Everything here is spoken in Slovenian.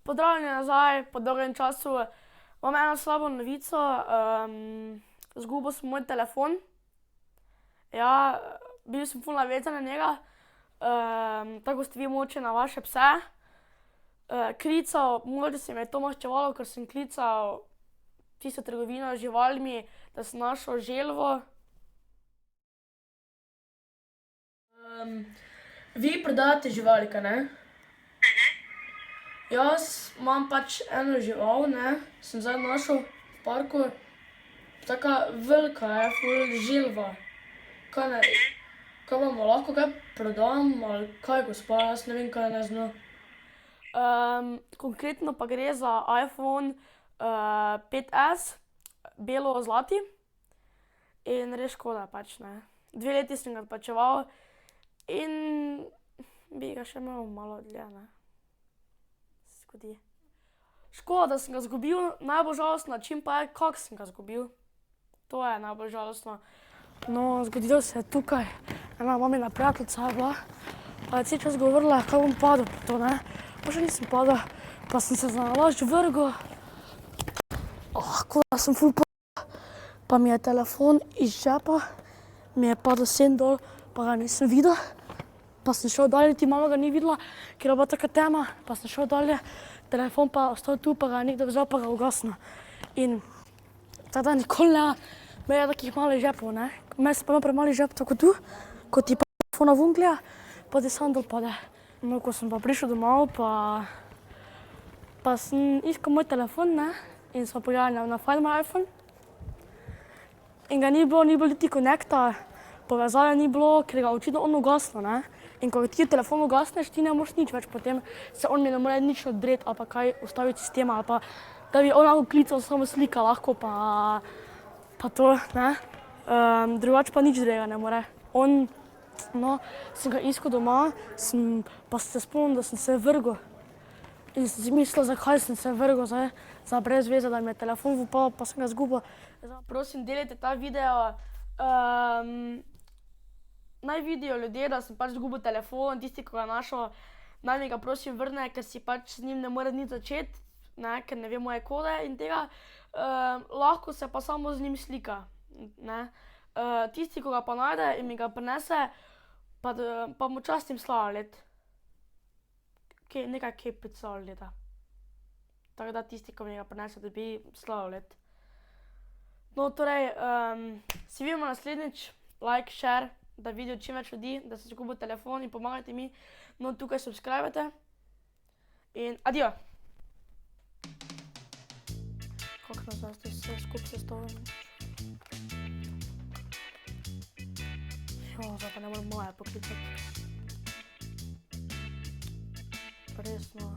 Pozdravljeni nazaj, po dolgem času. Imam eno slabo novico, izgubil sem moj telefon. Ja, bil sem ful navezan na njega, tako kot ste vi mogoče na vaše pse. Klical, mogoče se mi je to maščevalo, ker sem klical tisto trgovino z živalmi, da sem našel želvo. Vi prodajate živali, kaj ne? Jaz imam pač eno žival, ne, sem zdaj našel v parku. Taka velika je, ful želva. Kaj ne, kaj vam lahko kaj prodam ali kaj, gospa, jaz ne vem, kaj naj z njo. Konkretno pa gre za iPhone, 5S, belo-zlati. In res škoda pač, ne. 2 leti sem ga odplačeval in bi ga še imel malo dlje, ne. Zgodi. Škoda, da sem ga izgubil, najbolj žalosten način pa je, kako sem ga izgubil. To je najbolj žalostno. No, zgodilo se je tukaj. Ena mamina prijateljica je bila, pa je cel čas govorila, kako bom padel pa to, ne. Pa še nisem padel, pa sem se zanalašč vrgel. Ko da sem ful padel. Pa mi je telefon iz žepa, mi je padel sem dol, pa ga nisem videl. Pa sem šel dalje, niti mama ga ni videla, ker je bila taka tema, pa sem šel dalje. Telefon pa ostal tu, pa ga je nekdo vzel, pa ga ugasnil. In tako da nikoli ne imel takih malih žepov, ne. Vmes pa imel premali žep, tako tu, ko ti pa telefona ven gleda, pa ti samo dol pade. No, ko sem pa prišel domov, pa sem iskal moj telefon, ne, in smo pogledali na Find my iPhone. In ga ni bilo niti konekta, povezave ni bilo, ker ga očitno on ugasnil, ne. In ko ti telefon ugasneš, ti ne moreš nič več potem, se on mi ne more nič odreti ali pa kaj ustaviti sistema ali pa da bi on lahko klical, samo slika lahko pa to, ne. Drugače pa nič drugega ne more. No, sem ga iskal doma, pa sem se spomnil, da sem se vrgel. In sem si mislil, zakaj sem se vrgel zdaj, za brez veze, da mi je telefon upadel, pa sem ga izgubil. Prosim, delajte ta video, naj vidijo ljudje, da sem pač izgubil telefon, tisti, ki ga je našel, naj mi ga prosim vrne, ker si pač z njim ne more nič začeti, ne, ker ne ve moje kode in tega. Lahko se pa samo z njim slika, ne. Tisti, ki ga pa najde in mi ga prinese, pa mu častim sladoled. Nekaj kepic sladoleda. Tako da tisti, ki mi ga prinese, dobi sladoled. No, torej, se vidimo naslednjič, like, share, da vidijo čim več ljudi, da sem izgubil telefon in pomagajte mi. No, tukaj subscribajte. In adijo. Kako nazaj ste vse skupaj sestavljeni? Zdaj pa ne morem moje poklicati. Resno.